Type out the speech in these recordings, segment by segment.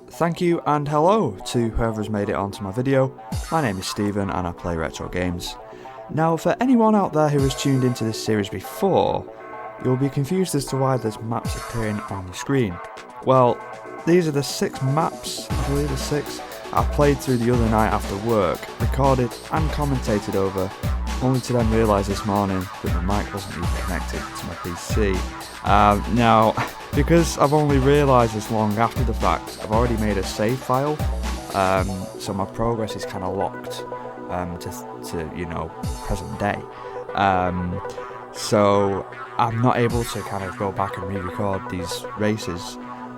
Thank you and hello to whoever's made it onto my video. My name is Stephen and I play retro games. Now, for anyone out there who has tuned into this series before, you'll be confused as to why there's maps appearing on the screen. Well, these are the 6 maps, I believe the 6, I played through the other night after work, recorded and commentated over, only to then realise this morning that the mic wasn't even connected to my PC. Now, because I've only realised this long after the fact, I've already made a save file, so my progress is kind of locked to present day. So I'm not able to kind of go back and re-record these races,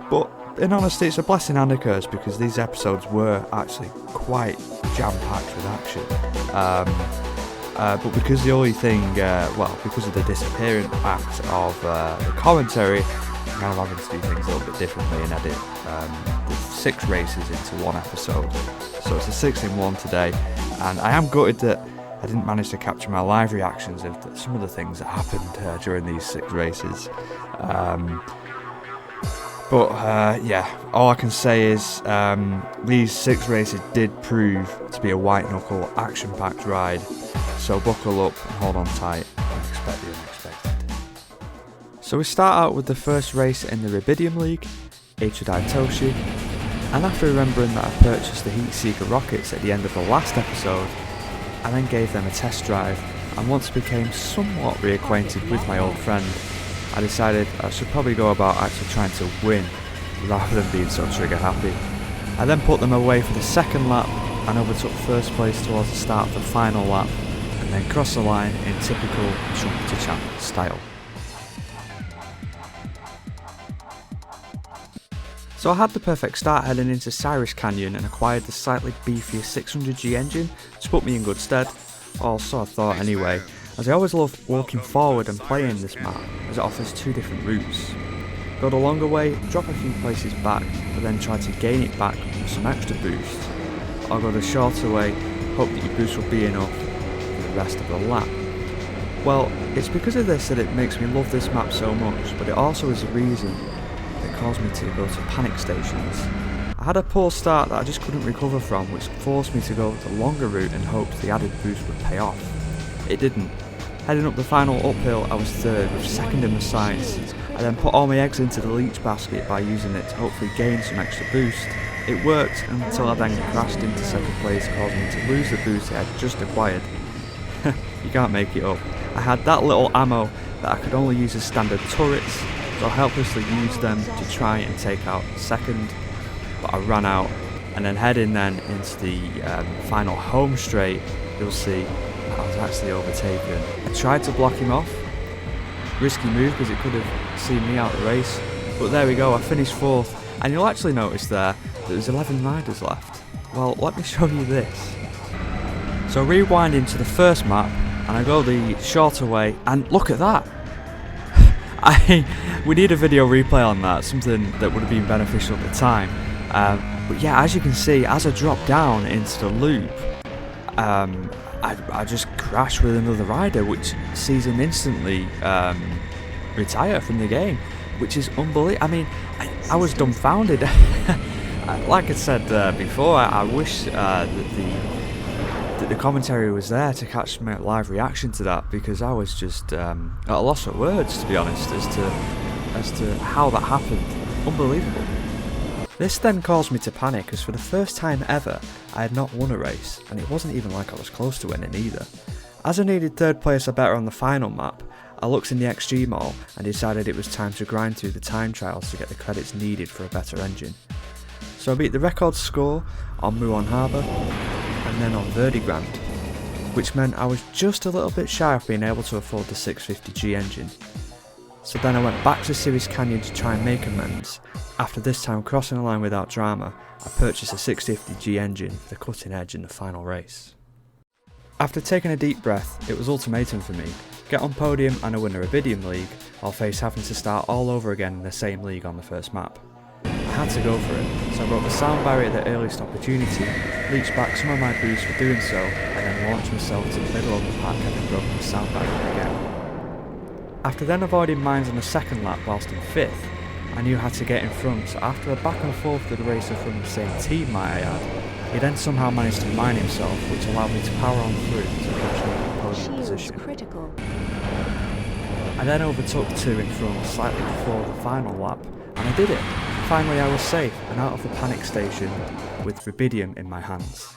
but in honesty it's a blessing and a curse because these episodes were actually quite jam-packed with action. But because the only thing, because of the disappearing act of the commentary, I'm kind of having to do things a little bit differently and edit the 6 races into one episode. So it's a 6-in-1 today, and I am gutted that I didn't manage to capture my live reactions of some of the things that happened during these 6 races. All I can say is these 6 races did prove to be a white-knuckle, action-packed ride. So buckle up and hold on tight and expect the unexpected. So we start out with the first race in the Rubidium League, XGIII, and after remembering that I purchased the Heatseeker rockets at the end of the last episode, I then gave them a test drive, and once I became somewhat reacquainted with my old friend, I decided I should probably go about actually trying to win rather than being so trigger happy. I then put them away for the second lap and overtook first place towards the start of the final lap, and then crossed the line in typical chump to champ style. So I had the perfect start heading into Cyrus Canyon and acquired the slightly beefier 600G engine to put me in good stead, or so I thought anyway, as I always love walking forward and playing this map as it offers 2 different routes. Go the longer way, drop a few places back, but then try to gain it back with some extra boost, or go the shorter way, hope that your boost will be enough for the rest of the lap. Well, it's because of this that it makes me love this map so much, but it also is a reason that caused me to go to panic stations. I had a poor start that I just couldn't recover from, which forced me to go the longer route and hoped the added boost would pay off. It didn't. Heading up the final uphill, I was third with second in the sights. I then put all my eggs into the leech basket by using it to hopefully gain some extra boost. It worked until I then crashed into second place, causing me to lose the boost I had just acquired. You can't make it up. I had that little ammo that I could only use as standard turrets, so I helplessly used them to try and take out second, but I ran out. And then heading then into the final home straight, you'll see I was actually overtaken. I tried to block him off, risky move because it could have seen me out the race, but there we go, I finished 4th, and you'll actually notice there that there's 11 riders left. Well, let me show you this. So rewinding to the first map, and I go the shorter way, and look at that! We need a video replay on that, something that would have been beneficial at the time. But yeah, as you can see, as I drop down into the loop, I just crashed with another rider, which sees him instantly retire from the game, which is unbelievable. I mean, I was dumbfounded. Like I said before, I wish that the commentary was there to catch my live reaction to that, because I was just at a loss for words, to be honest, as to how that happened. Unbelievable. This then caused me to panic, as for the first time ever I had not won a race, and it wasn't even like I was close to winning either. As I needed 3rd place or better on the final map, I looked in the XG Mall and decided it was time to grind through the time trials to get the credits needed for a better engine. So I beat the record score on Muon Harbour and then on Verdigrand, which meant I was just a little bit shy of being able to afford the 650G engine. So then I went back to Cyrus Canyon to try and make amends. After this time crossing the line without drama, I purchased a 650G engine for the cutting edge in the final race. After taking a deep breath, it was ultimatum for me: get on podium and I win a Rubidium League, or face having to start all over again in the same league on the first map. I had to go for it, so I broke the sound barrier at the earliest opportunity, leached back some of my boost for doing so, and then launched myself to the middle of the pack having broken the sound barrier again. After then avoiding mines on the second lap whilst in 5th, I knew how to get in front, so after a back and forth with a racer from the same team might I add, he then somehow managed to mine himself, which allowed me to power on through to capture the opposing position. Critical. I then overtook 2 in front slightly before the final lap, and I did it. Finally I was safe and out of the panic station with Rubidium in my hands.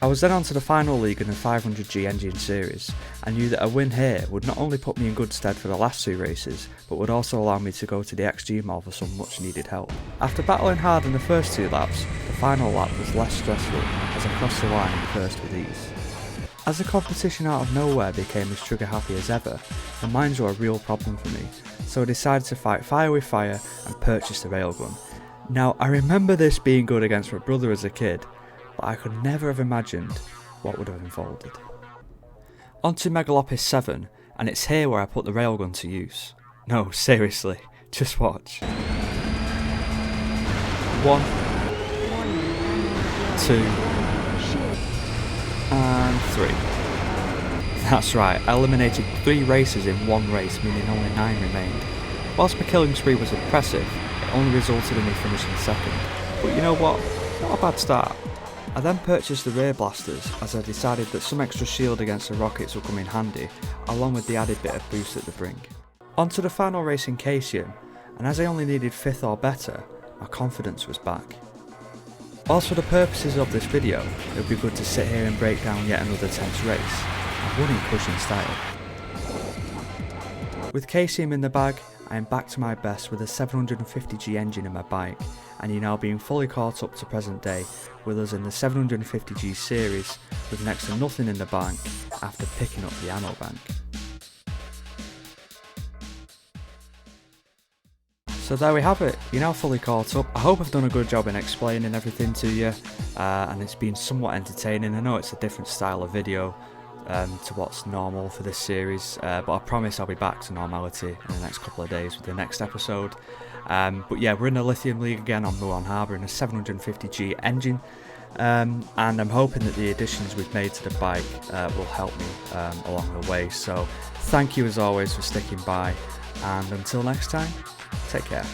I was then on to the final league in the 500G engine series, and knew that a win here would not only put me in good stead for the last 2 races, but would also allow me to go to the XGIII for some much needed help. After battling hard in the first 2 laps, the final lap was less stressful as I crossed the line first with ease. As the competition out of nowhere became as trigger happy as ever, the mines were a real problem for me, so I decided to fight fire with fire and purchase the railgun. Now I remember this being good against my brother as a kid, but I could never have imagined what would have unfolded. On to Megalopis 7, and it's here where I put the railgun to use. No, seriously, just watch. 1, 2, and 3. That's right, I eliminated 3 racers in 1 race, meaning only 9 remained. Whilst my killing spree was impressive, it only resulted in me finishing second. But you know what? Not a bad start. I then purchased the rear blasters as I decided that some extra shield against the rockets would come in handy, along with the added bit of boost that they bring. On to the final race in Caesium, and as I only needed 5th or better, my confidence was back. Whilst for the purposes of this video, it would be good to sit here and break down yet another tense race, I won in crushing style. With Caesium in the bag, I am back to my best with a 750G engine in my bike, and you're now being fully caught up to present day with us in the 750G series with next to nothing in the bank after picking up the ammo bank. So there we have it, you're now fully caught up. I hope I've done a good job in explaining everything to you, and it's been somewhat entertaining. I know it's a different style of video to what's normal for this series, but I promise I'll be back to normality in the next couple of days with the next episode. But yeah, we're in the Lithium League again on Muon Harbour in a 750G engine, and I'm hoping that the additions we've made to the bike will help me along the way. So thank you as always for sticking by, and until next time, take care.